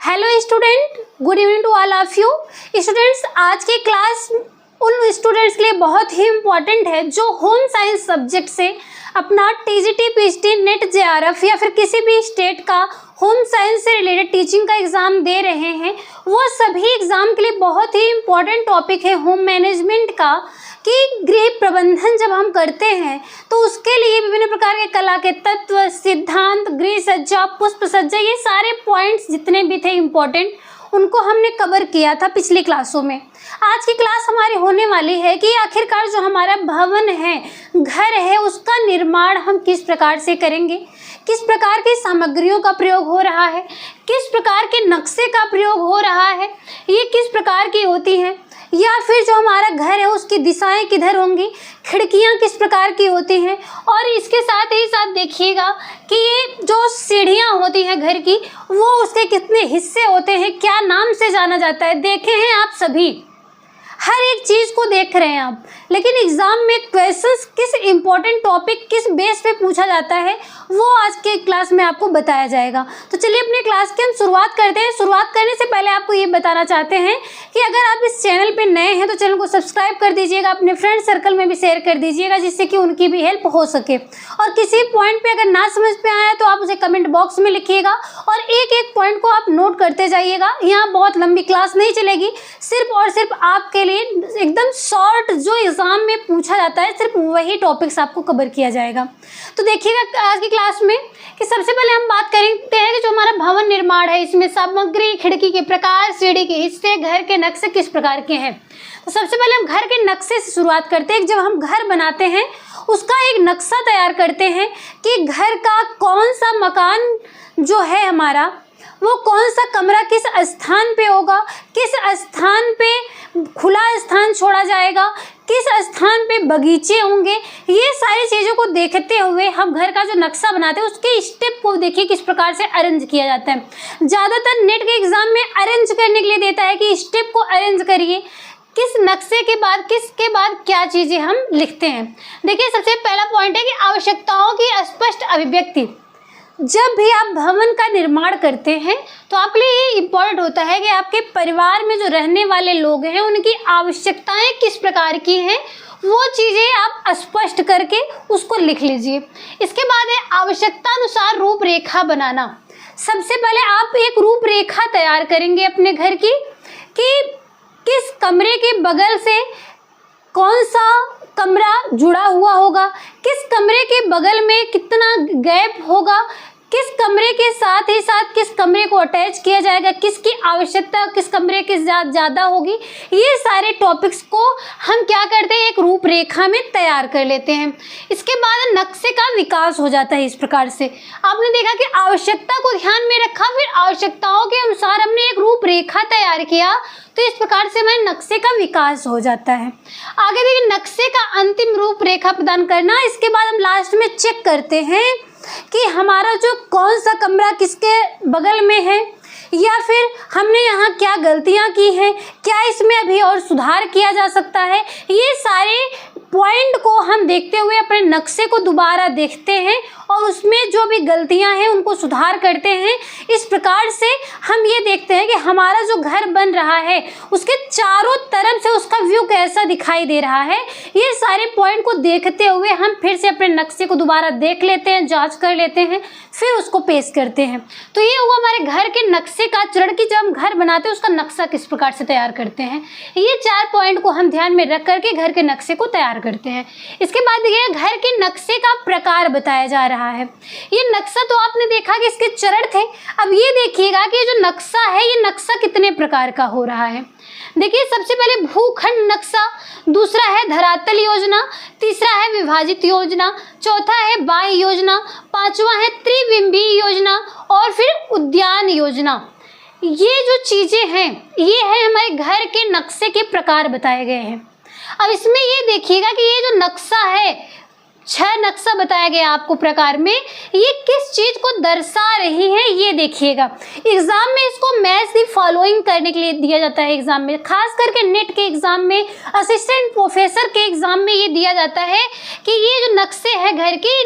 Hello student, good evening to all of you. Students, आज की class उन students के लिए बहुत ही इम्पॉर्टेंट है जो होम साइंस सब्जेक्ट से अपना टीजीटी, पीएचडी, नेट, जेआरएफ या फिर किसी भी स्टेट का होम साइंस से रिलेटेड टीचिंग का एग्ज़ाम दे रहे हैं। वो सभी एग्ज़ाम के लिए बहुत ही इम्पॉर्टेंट टॉपिक है होम मैनेजमेंट का, कि गृह प्रबंधन जब हम करते हैं तो उसके लिए विभिन्न प्रकार के कला के तत्व, सिद्धांत, गृह सज्जा, पुष्प सज्जा, ये सारे पॉइंट्स जितने भी थे इम्पोर्टेंट, उनको हमने कवर किया था पिछली क्लासों में। आज की क्लास हमारी होने वाली है कि आखिरकार जो हमारा भवन है, घर है, उसका निर्माण हम किस प्रकार से करेंगे, किस प्रकार की सामग्रियों का प्रयोग हो रहा है, किस प्रकार के नक्शे का प्रयोग हो रहा है, ये किस प्रकार की होती हैं, या फिर जो हमारा घर है उसकी दिशाएं किधर होंगी, खिड़कियां किस प्रकार की होती हैं। और इसके साथ ही साथ देखिएगा कि ये जो सीढ़ियां होती हैं घर की, वो उसके कितने हिस्से होते हैं, क्या नाम से जाना जाता है। देखे हैं आप सभी, हर एक चीज़ को देख रहे हैं आप, लेकिन एग्ज़ाम में क्वेश्चंस किस इम्पोर्टेंट टॉपिक किस बेस पे पूछा जाता है वो आज के क्लास में आपको बताया जाएगा। तो चलिए अपने क्लास की हम शुरुआत करते हैं। शुरुआत करने से पहले आपको ये बताना चाहते हैं कि अगर आप इस चैनल पे नए हैं तो चैनल को सब्सक्राइब कर दीजिएगा, अपने फ्रेंड सर्कल में भी शेयर कर दीजिएगा जिससे कि उनकी भी हेल्प हो सके। और किसी पॉइंट पे अगर ना समझ में आया तो आप उसे कमेंट बॉक्स में लिखिएगा और एक एक पॉइंट को आप नोट करते जाइएगा। यहाँ बहुत लंबी क्लास नहीं चलेगी, सिर्फ और सिर्फ आपके लिए एकदम शॉर्ट जो एग्जाम में पूछा जाता है सिर्फ वही टॉपिक्स आपको कवर किया जाएगा। तो देखिएगा आज की क्लास में कि सबसे पहले हम बात करते हैं कि जो हमारा भवन निर्माण है, इसमें सामग्री, खिड़की के प्रकार, सीढ़ी के हिस्से, घर के नक्शे किस प्रकार के हैं। तो सबसे पहले हम घर के नक्शे से शुरुआत करते हैं। जब हम घर बनाते हैं उसका एक नक्शा तैयार करते हैं कि घर का कौन सा मकान जो है हमारा, वो कौन सा कमरा किस स्थान पे होगा, किस स्थान पे खुला स्थान छोड़ा जाएगा, किस स्थान पे बगीचे होंगे। ये सारी चीज़ों को देखते हुए हम घर का जो नक्शा बनाते हैं उसके स्टेप को देखिए किस प्रकार से अरेंज किया जाता है। ज़्यादातर नेट के एग्जाम में अरेंज करने के लिए देता है कि स्टेप को अरेंज करिए, किस नक्शे के बाद किसके बाद क्या चीज़ें हम लिखते हैं। देखिए सबसे पहला पॉइंट है कि आवश्यकताओं की स्पष्ट अभिव्यक्ति। जब भी आप भवन का निर्माण करते हैं तो आपके लिए ये इम्पोर्टेंट होता है कि आपके परिवार में जो रहने वाले लोग हैं उनकी आवश्यकताएं किस प्रकार की हैं, वो चीज़ें आप स्पष्ट करके उसको लिख लीजिए। इसके बाद है आवश्यकता अनुसार रूपरेखा बनाना। सबसे पहले आप एक रूपरेखा तैयार करेंगे अपने घर की कि किस कमरे के बगल से कौन सा कमरा जुड़ा हुआ होगा, किस कमरे के बगल में कितना गैप होगा, किस कमरे के साथ ही साथ किस कमरे को अटैच किया जाएगा, किसकी आवश्यकता किस कमरे की ज़्यादा होगी। ये सारे टॉपिक्स को हम क्या करते हैं, एक रूपरेखा में तैयार कर लेते हैं। इसके बाद नक्शे का विकास हो जाता है। इस प्रकार से आपने देखा कि आवश्यकता को ध्यान में रखा, फिर आवश्यकताओं के अनुसार हमने एक रूपरेखा तैयार किया, तो इस प्रकार से हमारे नक्शे का विकास हो जाता है। आगे देखिए नक्शे का अंतिम रूपरेखा प्रदान करना। इसके बाद हम लास्ट में चेक करते हैं कि हमारा जो कौन सा कमरा किसके बगल में है, या फिर हमने यहाँ क्या गलतियाँ की हैं, क्या इसमें अभी और सुधार किया जा सकता है। ये सारे पॉइंट को हम देखते हुए अपने नक्शे को दोबारा देखते हैं और उसमें जो भी गलतियां हैं उनको सुधार करते हैं। इस प्रकार से हम ये देखते हैं कि हमारा जो घर बन रहा है उसके चारों तरफ से उसका व्यू कैसा दिखाई दे रहा है। ये सारे पॉइंट को देखते हुए हम फिर से अपने नक्शे को दोबारा देख लेते हैं, जांच कर लेते हैं, फिर उसको पेश करते हैं। तो ये हुआ हमारे घर के नक्शे का चरण की जब हम घर बनाते हैं उसका नक्शा किस प्रकार से तैयार करते हैं। ये 4 पॉइंट को हम ध्यान में रख करके घर के नक्शे को तैयार करते हैं। इसके बाद देखिए घर के नक्शे का प्रकार बताया जा रहा है। ये नक्शा तो आपने देखा कि इसके चरण थे, अब ये देखिएगा कि जो नक्शा है ये नक्शा कितने प्रकार का हो रहा है। देखिए सबसे पहले भूखंड नक्शा, दूसरा है धरातल योजना, तीसरा है विभाजित योजना, चौथा है बाह्य योजना, पांचवा है त्रिबिंबीय योजना और फिर उद्यान योजना। ये जो चीजें हैं ये है हमारे घर के नक्शे के प्रकार बताए गए हैं। अब इसमें ये देखिएगा कि ये जो नक्शा है 6 नक्शा बताया गया आपको प्रकार में, ये किस चीज को दर्शा रही है ये देखिएगा। एग्जाम में इसको मैच द फॉलोइंग करने के लिए दिया जाता है। एग्जाम में खास करके नेट के एग्जाम में, असिस्टेंट प्रोफेसर के एग्जाम में ये दिया जाता है कि ये जो नक्शे हैं घर के,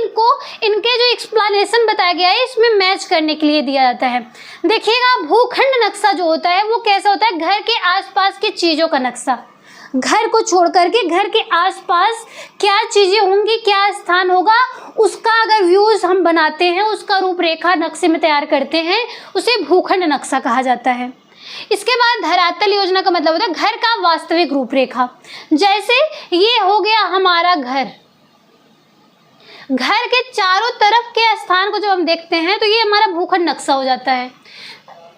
इनके जो एक्सप्लेनेशन बताया गया है इसमें मैच करने के लिए दिया जाता है। देखिएगा भूखंड नक्शा जो होता है वो कैसा होता है, घर के आसपास की चीजों का नक्शा। घर को छोड़ करके घर के आसपास क्या चीजें होंगी, क्या स्थान होगा, उसका अगर व्यूज हम बनाते हैं, उसका रूपरेखा नक्शे में तैयार करते हैं, उसे भूखंड नक्शा कहा जाता है। इसके बाद धरातल योजना का मतलब होता है घर का वास्तविक रूपरेखा। जैसे ये हो गया हमारा घर, घर के चारों तरफ के स्थान को जब हम देखते हैं तो ये हमारा भूखंड नक्शा हो जाता है।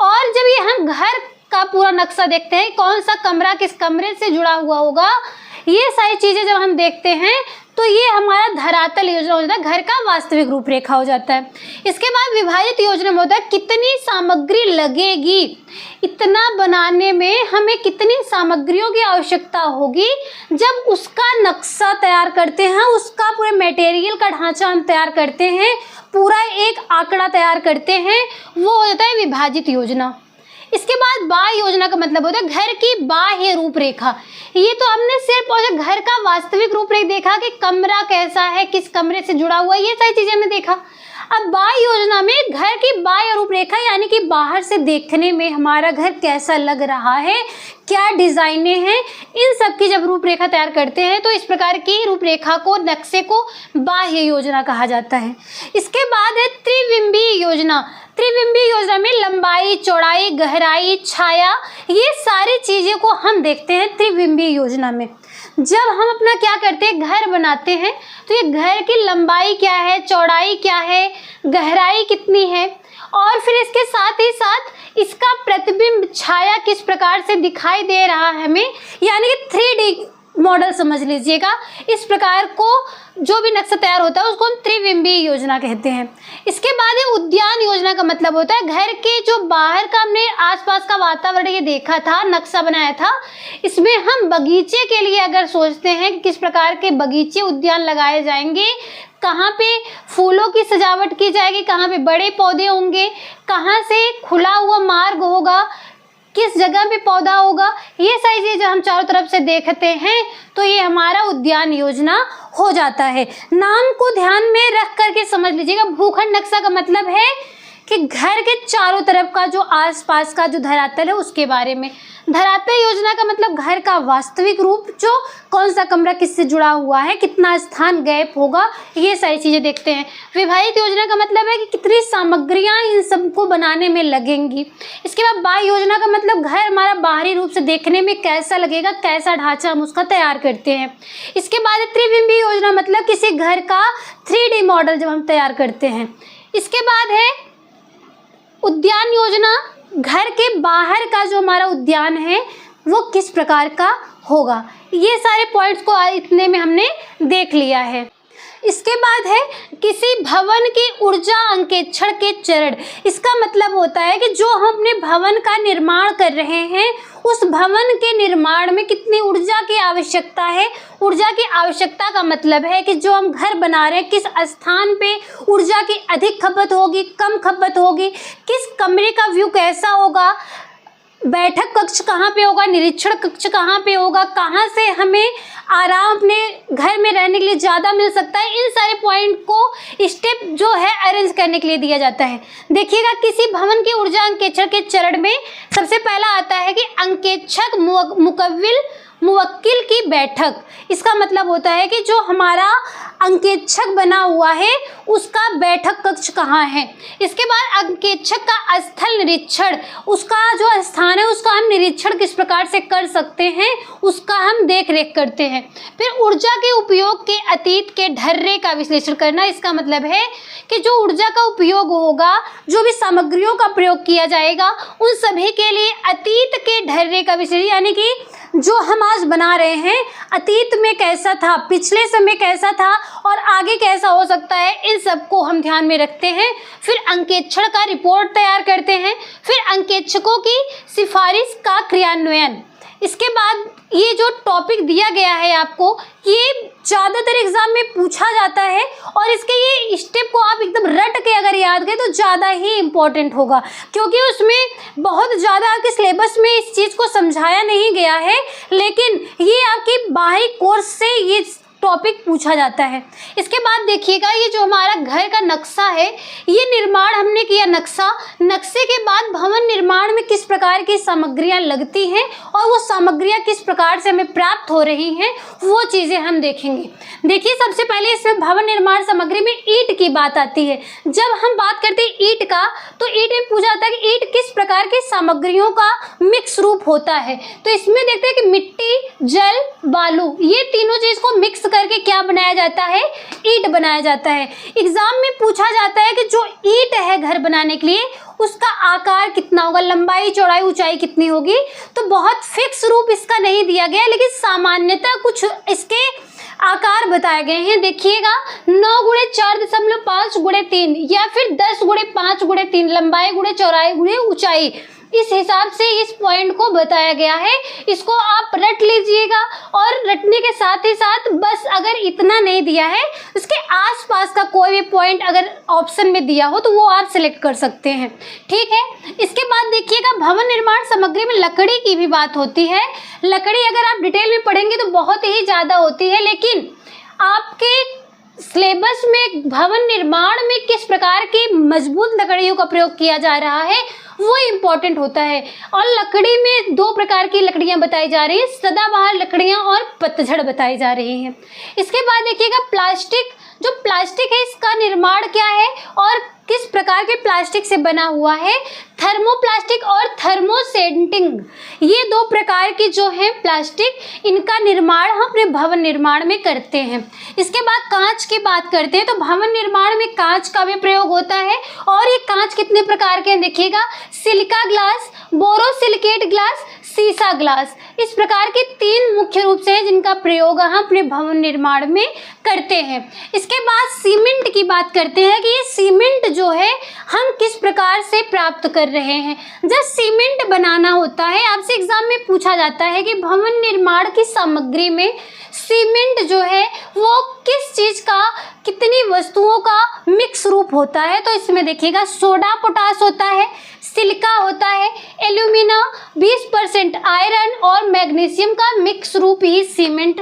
और जब ये हम घर का पूरा नक्शा देखते हैं, कौन सा कमरा किस कमरे से जुड़ा हुआ होगा, ये सारी चीजें जब हम देखते हैं तो ये हमारा धरातल योजना हो जाता है, घर का वास्तविक रूपरेखा हो जाता है। इसके बाद विभाजित योजना में होता है कितनी सामग्री लगेगी, इतना बनाने में हमें कितनी सामग्रियों की आवश्यकता होगी। जब उसका नक्शा तैयार करते हैं, उसका पूरे मटेरियल का ढांचा हम तैयार करते हैं, पूरा एक आंकड़ा तैयार करते हैं, वो हो जाता है विभाजित योजना। इसके बाद बाह्य योजना का मतलब होता है घर की बाह्य रूपरेखा। ये तो हमने सिर्फ घर का वास्तविक रूपरेखा देखा कि कमरा कैसा है, किस कमरे से जुड़ा हुआ है, ये सारी चीजें हमने देखा। अब बाह्य योजना में घर की बाह्य रूपरेखा यानी कि बाहर से देखने में हमारा घर कैसा लग रहा है, क्या डिजाइनें हैं, इन सब की जब रूपरेखा तैयार करते हैं तो इस प्रकार की रूपरेखा को, नक्शे को बाह्य योजना कहा जाता है। इसके बाद है त्रिबिंबीय योजना। त्रिबिंबीय योजना में लंबाई, चौड़ाई, गहराई, छाया, ये सारी चीजें को हम देखते हैं त्रिबिंबीय योजना में। जब हम अपना क्या करते हैं, घर बनाते हैं, तो ये घर की लंबाई क्या है, चौड़ाई क्या है, गहराई कितनी है, और फिर इसके साथ ही साथ इसका प्रतिबिंब, छाया किस प्रकार से दिखाई दे रहा है हमें, यानी कि 3D मॉडल समझ लीजिएगा। इस प्रकार को जो भी नक्शा तैयार होता है उसको हम त्रिबिंबीय योजना कहते हैं। इसके बाद है उद्यान योजना का मतलब होता है घर के जो बाहर का हमने आसपास का वातावरण ये देखा था, नक्शा बनाया था, इसमें हम बगीचे के लिए अगर सोचते हैं कि किस प्रकार के बगीचे, उद्यान लगाए जाएंगे, कहाँ पे फूलों की सजावट की जाएगी, कहाँ पे बड़े पौधे होंगे, कहाँ से खुला हुआ मार्ग होगा, किस जगह पे पौधा होगा, ये सारी चीजें हम चारों तरफ से देखते हैं तो ये हमारा उद्यान योजना हो जाता है। नाम को ध्यान में रख करके समझ लीजिएगा। भूखंड नक्शा का मतलब है कि घर के चारों तरफ का जो आसपास का जो धरातल है उसके बारे में। धरातल योजना का मतलब घर का वास्तविक रूप, जो कौन सा कमरा किससे जुड़ा हुआ है, कितना स्थान गैप होगा, ये सारी चीजें देखते हैं। विभाजित योजना का मतलब है कि कितनी सामग्रियां इन सबको बनाने में लगेंगी। इसके बाद बाह्य योजना का मतलब घर हमारा बाहरी रूप से देखने में कैसा लगेगा, कैसा ढांचा हम उसका तैयार करते हैं। इसके बाद त्रिबिंबीय योजना मतलब किसी घर का 3D मॉडल जब हम तैयार करते हैं। इसके बाद है उद्यान योजना, घर के बाहर का जो हमारा उद्यान है वो किस प्रकार का होगा। ये सारे पॉइंट्स को इतने में हमने देख लिया है। इसके बाद है किसी भवन की ऊर्जा अंकेक्षण के चरण। इसका मतलब होता है कि जो हम अपने भवन का निर्माण कर रहे हैं उस भवन के निर्माण में कितनी ऊर्जा की आवश्यकता है। ऊर्जा की आवश्यकता का मतलब है कि जो हम घर बना रहे हैं किस स्थान पे ऊर्जा की अधिक खपत होगी, कम खपत होगी, किस कमरे का व्यू कैसा होगा, बैठक कक्ष कहाँ पे होगा, निरीक्षण कक्ष कहाँ पे होगा, कहाँ से हमें आराम अपने घर में रहने के लिए ज़्यादा मिल सकता है। इन सारे पॉइंट को स्टेप जो है अरेंज करने के लिए दिया जाता है। देखिएगा किसी भवन की ऊर्जा अंकेक्षण के चरण में सबसे पहला आता है कि अंकेक्षक मुवक्किल की बैठक। इसका मतलब होता है कि जो हमारा अंकेक्षक बना हुआ है उसका बैठक कक्ष कहाँ है। इसके बाद अंकेक्षक का स्थल निरीक्षण, उसका जो स्थान है उसका हम निरीक्षण किस प्रकार से कर सकते हैं उसका हम देख रेख करते हैं। फिर ऊर्जा के उपयोग के अतीत के ढर्रे का विश्लेषण करना। इसका मतलब है कि जो ऊर्जा का उपयोग होगा, जो भी सामग्रियों का प्रयोग किया जाएगा, उन सभी के लिए अतीत के ढर्रे का विश्लेषण, यानी कि जो हम आज बना रहे हैं अतीत में कैसा था, पिछले समय कैसा था और आगे कैसा हो सकता है, इन सबको हम ध्यान में रखते हैं। फिर अंकेक्षण का रिपोर्ट तैयार करते हैं। फिर अंकेक्षकों की सिफारिश का क्रियान्वयन, इसके बाद ये जो टॉपिक दिया गया है आपको, ये ज़्यादातर एग्जाम में पूछा जाता है और इसके ये स्टेप को आप एकदम रट के अगर याद करें तो ज़्यादा ही इम्पोर्टेंट होगा, क्योंकि उसमें बहुत ज़्यादा आपके सिलेबस में इस चीज़ को समझाया नहीं गया है, लेकिन ये आपके बाहरी कोर्स से ये टॉपिक पूछा जाता है। इसके बाद देखिएगा, ये जो हमारा घर का नक्शा है, ये निर्माण हमने किया नक्शे के बाद भवन निर्माण में किस प्रकार की सामग्रियां लगती हैं और वो सामग्रियां किस प्रकार से हमें प्राप्त हो रही हैं, वो चीज़ें हम देखेंगे। देखिए, सबसे पहले इसमें भवन निर्माण सामग्री में ईंट की बात आती है। जब हम बात करते हैं ईंट का, तो ईंट में पूछा जाता है कि ईंट किस प्रकार की सामग्रियों का मिक्स रूप होता है। तो इसमें देखते हैं कि मिट्टी, जल, बालू, ये तीनों चीज़ को मिक्स करके क्या बनाया जाता है, ईंट बनाया जाता है। एग्जाम में पूछा जाता है कि जो ईंट है घर बनाने के लिए, उसका आकार कितना होगा, लंबाई, चौड़ाई, ऊंचाई कितनी होगी। तो बहुत फिक्स रूप इसका नहीं दिया गया, लेकिन सामान्यतः कुछ इसके आकार बताए गए हैं। देखिएगा, 9 × 4.5 × 3 या फिर 10 × 5 × 3, लंबाई गुणे चौड़ाई गुणे ऊंचाई, इस हिसाब से इस पॉइंट को बताया गया है। इसको आप रट लीजिएगा और रटने के साथ ही साथ बस अगर इतना नहीं दिया है, उसके आसपास का कोई भी पॉइंट अगर ऑप्शन में दिया हो तो वो आप सिलेक्ट कर सकते हैं, ठीक है। इसके बाद देखिएगा, भवन निर्माण सामग्री में लकड़ी की भी बात होती है। लकड़ी अगर आप डिटेल में पढ़ेंगे तो बहुत ही ज़्यादा होती है, लेकिन आपके सिलेबस में भवन निर्माण में किस प्रकार की मजबूत लकड़ियों का प्रयोग किया जा रहा है वो इम्पोर्टेंट होता है। और लकड़ी में 2 प्रकार की लकड़ियां बताई जा रही हैं, सदाबहार लकड़ियां और पतझड़ बताई जा रही हैं। इसके बाद देखिएगा, प्लास्टिक, जो प्लास्टिक है इसका निर्माण क्या है और किस प्रकार के प्लास्टिक से बना हुआ है। थर्मोप्लास्टिक और थर्मोसेंटिंग, ये 2 प्रकार की जो है प्लास्टिक, इनका निर्माण हम अपने भवन निर्माण में करते हैं। इसके बाद कांच की बात करते हैं, तो भवन निर्माण में कांच का भी प्रयोग होता है। और ये कांच कितने प्रकार के हैं देखिएगा, सिलिका ग्लास, बोरोसिलिकेट ग्लास, सीसा ग्लास, इस प्रकार के 3 मुख्य रूप से हैं जिनका प्रयोग हम अपने भवन निर्माण में करते हैं। इसके बाद सीमेंट की बात करते हैं कि ये सीमेंट जो है हम किस प्रकार से प्राप्त कर रहे हैं। जब सीमेंट बनाना होता है, आपसे एग्जाम में पूछा जाता है कि भवन निर्माण की सामग्री में सीमेंट जो है वो किस चीज़ का, कितनी वस्तुओं का मिक्स रूप होता है। तो इसमें देखिएगा, सोडा पोटास होता है, सिलिका होता है, एल्यूमिना, 20% आयरन और मैग्नीशियम का मिक्स रूप ही सीमेंट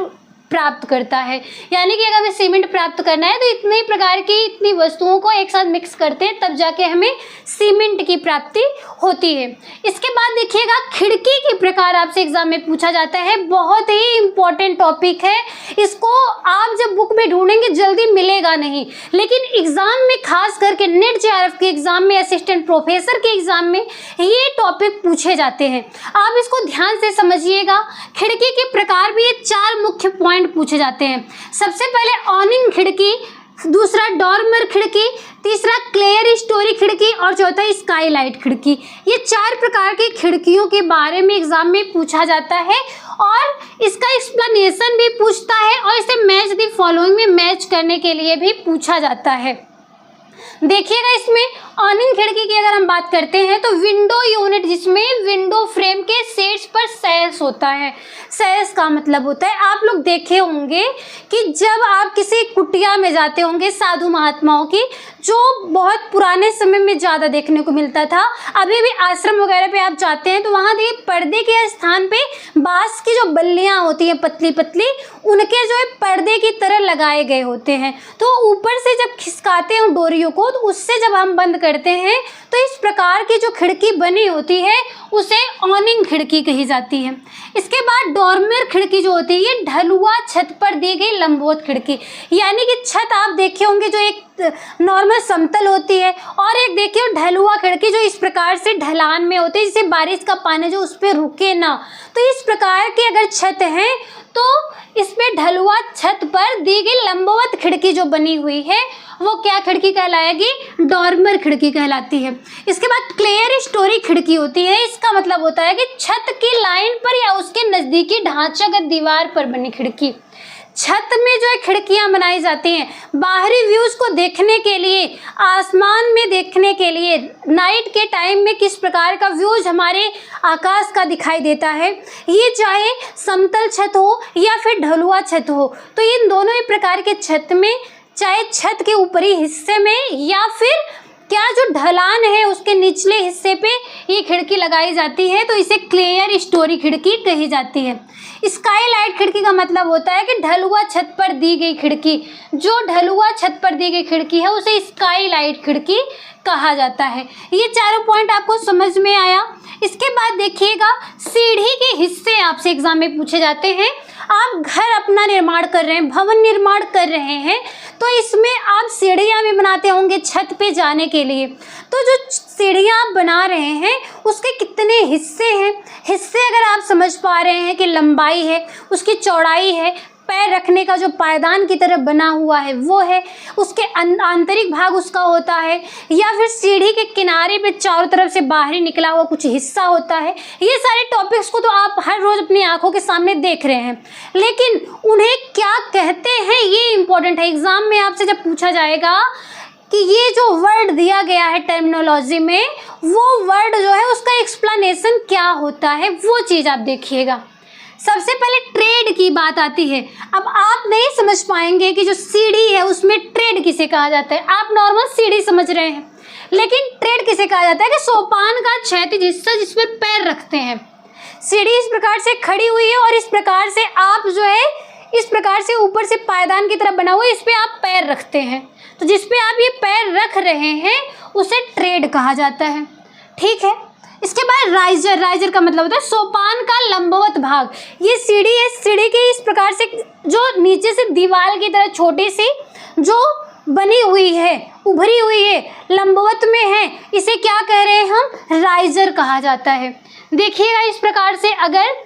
प्राप्त करता है। यानी कि अगर हमें सीमेंट प्राप्त करना है तो इतने प्रकार की इतनी वस्तुओं को एक साथ मिक्स करते हैं, तब जाके हमें सीमेंट की प्राप्ति होती है। इसके बाद देखिएगा, खिड़की के प्रकार आपसे एग्जाम में पूछा जाता है, बहुत ही इम्पोर्टेंट टॉपिक है। इसको आप जब बुक में ढूंढेंगे जल्दी मिलेगा नहीं, लेकिन एग्जाम में खास करके नेट जेआरएफ के एग्जाम में, असिस्टेंट प्रोफेसर के एग्जाम में ये टॉपिक पूछे जाते हैं। आप इसको ध्यान से समझिएगा। खिड़की के प्रकार भी ये 4 मुख्य पॉइंट पूछे जाते हैं। सबसे पहले ऑनिंग खिड़की, दूसरा डॉर्मर खिड़की, तीसरा क्लेयर स्टोरी खिड़की और चौथा स्काईलाइट खिड़की। ये 4 प्रकार की खिड़कियों के बारे में एग्जाम में पूछा जाता है और इसका एक्सप्लेनेशन भी पूछता है और इसे मैच द फॉलोइंग में मैच करने के लिए भी पूछा जाता है। देखिएगा, इसमें ऑनिंग खिड़की की अगर हम बात करते हैं तो विंडो यूनिट, जिसमें विंडो फ्रेम के सेट्स पर सैश होता है। सैश का मतलब होता है, आप लोग देखे होंगे कि जब आप किसी कुटिया में जाते होंगे साधु महात्माओं की, जो बहुत पुराने समय में ज़्यादा देखने को मिलता था, अभी भी आश्रम वगैरह पे आप जाते हैं तो वहाँ देखिए पर्दे के स्थान पे बांस की जो बल्लियाँ होती हैं पतली पतली, उनके जो है पर्दे की तरह लगाए गए होते हैं। तो ऊपर से जब खिसकाते हैं डोरियों को, तो उससे जब हम बंद करते हैं तो इस प्रकार की जो खिड़की बनी होती है उसे ऑनिंग खिड़की कही जाती है। इसके बाद डॉर्मर खिड़की जो होती है, ये ढलुआ छत पर दी गई लंबवत खिड़की, यानी कि छत आप देखे होंगे जो एक नॉर्मल समतल होती है और एक देखिए ढलुआ खिड़की जो इस प्रकार से ढलान में होती है, जिससे बारिश का पानी जो उस पर रुके ना। तो इस प्रकार की अगर छत है तो इसमें ढलुआ छत पर दी गई लंबवत खिड़की जो बनी हुई है वो क्या खिड़की कहलाएगी, डॉर्मर खिड़की कहलाती है। इसके बाद क्लेयर स्टोरी खिड़की होती है, इसका मतलब होता है कि छत की लाइन पर या उसके नज़दीकी ढांचागत दीवार पर बनी खिड़की। छत में जो है खिड़कियां बनाई जाती हैं बाहरी व्यूज को देखने के लिए, आसमान में देखने के लिए, नाइट के टाइम में किस प्रकार का व्यूज हमारे आकाश का दिखाई देता है। ये चाहे समतल छत हो या फिर ढलुआ छत हो, तो इन दोनों ही प्रकार के छत में, चाहे छत के ऊपरी हिस्से में या फिर क्या जो ढलान है उसके निचले हिस्से पे ये खिड़की लगाई जाती है, तो इसे क्लियर स्टोरी खिड़की कही जाती है। स्काईलाइट खिड़की का मतलब होता है कि ढलुआ छत पर दी गई खिड़की, जो ढलुआ छत पर दी गई खिड़की है उसे स्काईलाइट खिड़की कहा जाता है। ये चारों पॉइंट आपको समझ में आया। इसके बाद देखिएगा, सीढ़ी के हिस्से आपसे एग्जाम में पूछे जाते हैं। आप घर अपना निर्माण कर रहे हैं, भवन निर्माण कर रहे हैं, तो इसमें आप सीढ़ियाँ भी बनाते होंगे छत पे जाने के लिए। तो जो सीढ़ियाँ आप बना रहे हैं उसके कितने हिस्से हैं, हिस्से अगर आप समझ पा रहे हैं कि लंबाई है, उसकी चौड़ाई है, पैर रखने का जो पायदान की तरह बना हुआ है वो है, उसके आंतरिक भाग उसका होता है, या फिर सीढ़ी के किनारे पे चारों तरफ से बाहरी निकला हुआ कुछ हिस्सा होता है। ये सारे टॉपिक्स को तो आप हर रोज अपनी आंखों के सामने देख रहे हैं, लेकिन उन्हें क्या कहते हैं ये इंपॉर्टेंट है। एग्जाम में आपसे जब पूछा जाएगा कि ये जो वर्ड दिया गया है टर्मिनोलॉजी में, वो वर्ड जो है उसका एक्सप्लेनेशन क्या होता है, वो चीज़ आप देखिएगा। सबसे पहले ट्रेड की बात आती है। अब आप नहीं समझ पाएंगे कि जो सीढ़ी है उसमें ट्रेड किसे कहा जाता है। आप नॉर्मल सीढ़ी समझ रहे हैं, लेकिन ट्रेड किसे कहा जाता है कि सोपान का क्षैतिज हिस्सा जिस पर पैर रखते हैं। सीढ़ी इस प्रकार से खड़ी हुई है और इस प्रकार से आप जो है इस प्रकार से ऊपर से पायदान की तरफ बना हुआ है, इस पे आप पैर रखते हैं, तो जिस पे आप ये पैर रख रहे हैं उसे ट्रेड कहा जाता है। ठीक है। इसके बाद राइजर, राइजर का मतलब होता है सोपान का लंबवत भाग। ये सीढ़ी है, सीढ़ी के इस प्रकार से जो नीचे से दीवार की तरह छोटी सी जो बनी हुई है, उभरी हुई है, लंबवत में है, इसे क्या कह रहे हैं हम, राइजर कहा जाता है। देखिएगा इस प्रकार से अगर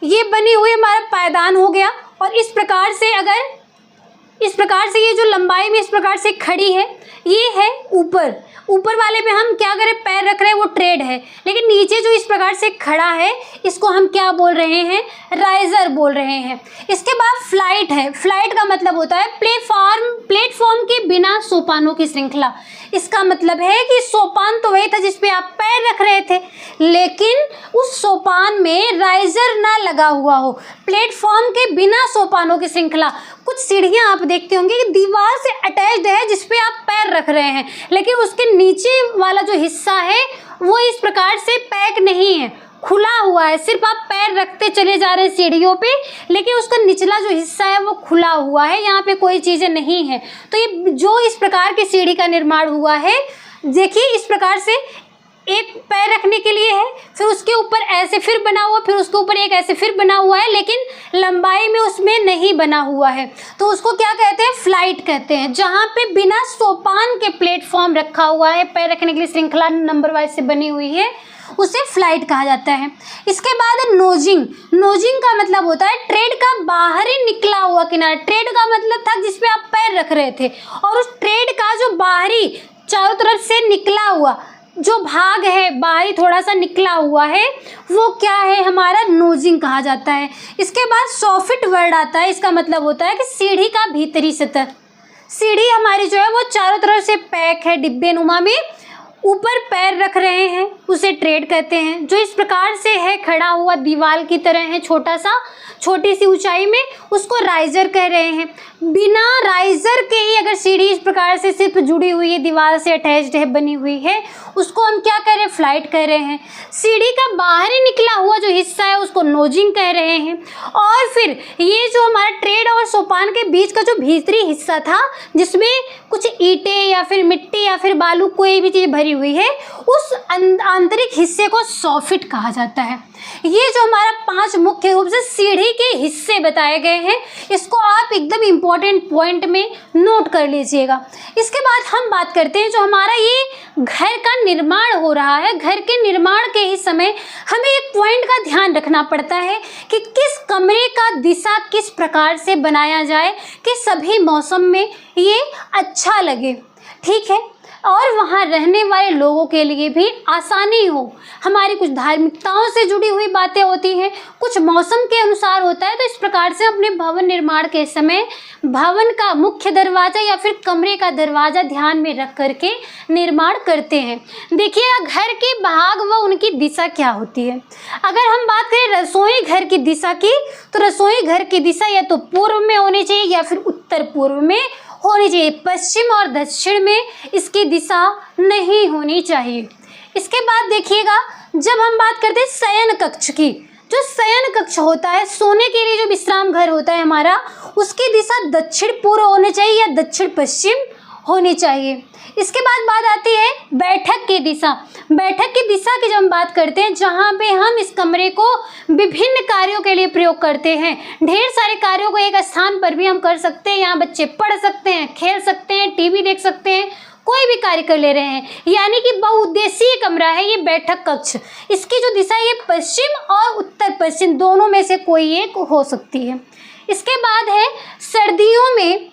ये बनी हुई हमारा पायदान हो गया और इस प्रकार से अगर इस प्रकार से ये जो लंबाई में इस प्रकार से खड़ी है, ये है ऊपर, ऊपर वाले पे हम क्या करें, पैर रख रहे हैं, वो ट्रेड है, लेकिन नीचे जो इस प्रकार से खड़ा है इसको हम क्या बोल रहे हैं, राइजर बोल रहे हैं। इसके बाद फ्लाइट है। फ्लाइट का मतलब होता है प्लेटफॉर्म के बिना सोपानों की श्रृंखला। इसका मतलब है कि सोपान तो वही था जिसपे आप पैर रख रहे थे, लेकिन उस सोपान में राइजर ना लगा हुआ हो, प्लेटफॉर्म के बिना सोपानों की श्रृंखला। कुछ सीढ़ियां आप देखते होंगे कि दीवार से अटैच्ड है जिसपे आप पैर रख रहे हैं, लेकिन उसके नीचे वाला जो हिस्सा है वो इस प्रकार से पैक नहीं है, खुला हुआ है, सिर्फ आप पैर रखते चले जा रहे हैं सीढ़ियों पे, लेकिन उसका निचला जो हिस्सा है वो खुला हुआ है, यहाँ पे कोई चीज़ें नहीं है। तो ये जो इस प्रकार की सीढ़ी का निर्माण हुआ है, देखिए इस प्रकार से एक पैर रखने के लिए है, फिर उसके ऊपर ऐसे फिर बना हुआ, फिर उसके ऊपर एक ऐसे फिर बना हुआ है, लेकिन लंबाई में उसमें नहीं बना हुआ है, तो उसको क्या कहते हैं, फ्लाइट कहते हैं। जहाँ पे बिना सोपान के प्लेटफॉर्म रखा हुआ है, पैर रखने के लिए श्रृंखला नंबर वाइज से बनी हुई है, उसे फ्लाइट कहा जाता है। इसके बाद है नोजिंग। नोजिंग का मतलब होता है ट्रेड का बाहरी निकला हुआ किनारा। ट्रेड का मतलब था जिसपे आप पैर रख रहे थे, और उस ट्रेड का जो बाहरी चारों तरफ से निकला हुआ जो भाग है, बाहरी थोड़ा सा निकला हुआ है, वो क्या है, हमारा नोजिंग कहा जाता है। इसके बाद सॉफिट वर्ड आता है। इसका मतलब होता है कि सीढ़ी का भीतरी सतह। सीढ़ी हमारी जो है वो चारों तरफ से पैक है, डिब्बे नुमा में, ऊपर पैर रख रहे हैं, उसे ट्रेड कहते हैं। जो इस प्रकार से है, खड़ा हुआ दीवार की तरह है, छोटा सा, छोटी सी ऊंचाई में, उसको राइजर कह रहे हैं। बिना राइजर के ही अगर सीढ़ी इस प्रकार से सिर्फ जुड़ी हुई है, दीवार से अटैच्ड है, बनी हुई है, उसको हम क्या कह रहे हैं, फ्लाइट कह रहे हैं। सीढ़ी का बाहरी निकला हुआ जो हिस्सा है उसको नोजिंग कह रहे हैं। और फिर ये जो हमारा ट्रेड और सोपान के बीच का जो भीतरी हिस्सा था, जिसमें कुछ ईंटें या फिर मिट्टी या फिर बालू कोई भी चीज़ भरी हुई है, उस आंतरिक हिस्से को सॉफिट कहा जाता है। ये जो हमारा 5 मुख्य रूप से सीढ़ी के हिस्से बताए गए हैं, इसको आप एकदम इम्पोर्टेंट पॉइंट में नोट कर लीजिएगा। इसके बाद हम बात करते हैं जो हमारा ये घर का निर्माण हो रहा है, घर के निर्माण के ही समय हमें एक पॉइंट का ध्यान रखना पड़ता है कि किस कमरे का दिशा किस प्रकार से बनाया जाए कि सभी मौसम में ये अच्छा लगे। ठीक है, और वहाँ रहने वाले लोगों के लिए भी आसानी हो। हमारी कुछ धार्मिकताओं से जुड़ी हुई बातें होती हैं, कुछ मौसम के अनुसार होता है, तो इस प्रकार से अपने भवन निर्माण के समय भवन का मुख्य दरवाज़ा या फिर कमरे का दरवाज़ा ध्यान में रख करके निर्माण करते हैं। देखिए घर के भाग व उनकी दिशा क्या होती है। अगर हम बात करें रसोई घर की दिशा की, तो रसोई घर की दिशा या तो पूर्व में होनी चाहिए या फिर उत्तर पूर्व में होनी चाहिए। पश्चिम और दक्षिण में इसकी दिशा नहीं होनी चाहिए। इसके बाद देखिएगा, जब हम बात करते हैं शयन कक्ष की, जो शयन कक्ष होता है, सोने के लिए जो विश्राम घर होता है हमारा, उसकी दिशा दक्षिण पूर्व होनी चाहिए या दक्षिण पश्चिम होनी चाहिए। इसके बाद बात आती है बैठक की दिशा। बैठक की दिशा की जब हम बात करते हैं, जहाँ पे हम इस कमरे को विभिन्न कार्यों के लिए प्रयोग करते हैं, ढेर सारे कार्यों को एक स्थान पर भी हम कर सकते हैं। यहाँ बच्चे पढ़ सकते हैं, खेल सकते हैं, टीवी देख सकते हैं, कोई भी कार्य कर ले रहे हैं, यानी कि बहुउद्देशीय कमरा है ये बैठक कक्ष। इसकी जो दिशा है ये पश्चिम और उत्तर पश्चिम दोनों में से कोई एक हो सकती है। इसके बाद है सर्दियों में,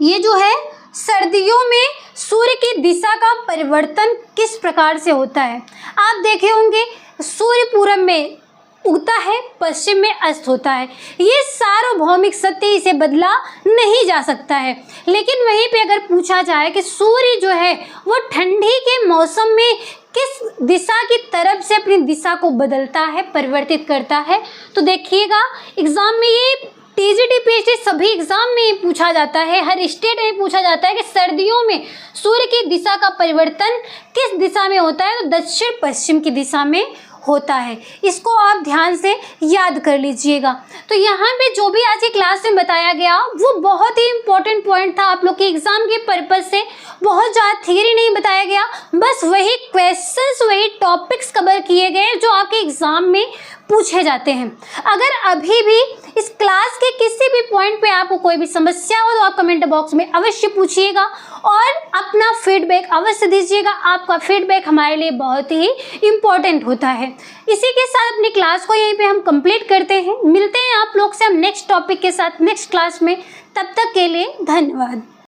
ये जो है सर्दियों में सूर्य की दिशा का परिवर्तन किस प्रकार से होता है। आप देखे होंगे सूर्य पूरब में उगता है, पश्चिम में अस्त होता है। ये सार्वभौमिक सत्य, इसे बदला नहीं जा सकता है। लेकिन वहीं पे अगर पूछा जाए कि सूर्य जो है वो ठंडी के मौसम में किस दिशा की तरफ से अपनी दिशा को बदलता है, परिवर्तित करता है, तो देखिएगा एग्जाम में ये टीजीटी पीएचडी सभी एग्जाम में पूछा जाता है, हर स्टेट में पूछा जाता है कि सर्दियों में सूर्य की दिशा का परिवर्तन किस दिशा में होता है, तो दक्षिण पश्चिम की दिशा में होता है। इसको आप ध्यान से याद कर लीजिएगा। तो यहाँ पे जो भी आज की क्लास में बताया गया वो बहुत ही इंपॉर्टेंट पॉइंट था आप लोग के एग्जाम के पर्पज से। बहुत ज़्यादा थियरी नहीं बताया गया, बस वही क्वेश्चंस, वही टॉपिक्स कवर किए गए जो आपके एग्जाम में पूछे जाते हैं। अगर अभी भी इस क्लास के किसी भी पॉइंट पे आपको कोई भी समस्या हो तो आप कमेंट बॉक्स में अवश्य पूछिएगा और अपना फीडबैक अवश्य दीजिएगा। आपका फीडबैक हमारे लिए बहुत ही इम्पोर्टेंट होता है। इसी के साथ अपनी क्लास को यहीं पे हम कंप्लीट करते हैं। मिलते हैं आप लोग से हम नेक्स्ट टॉपिक के साथ नेक्स्ट क्लास में। तब तक के लिए धन्यवाद।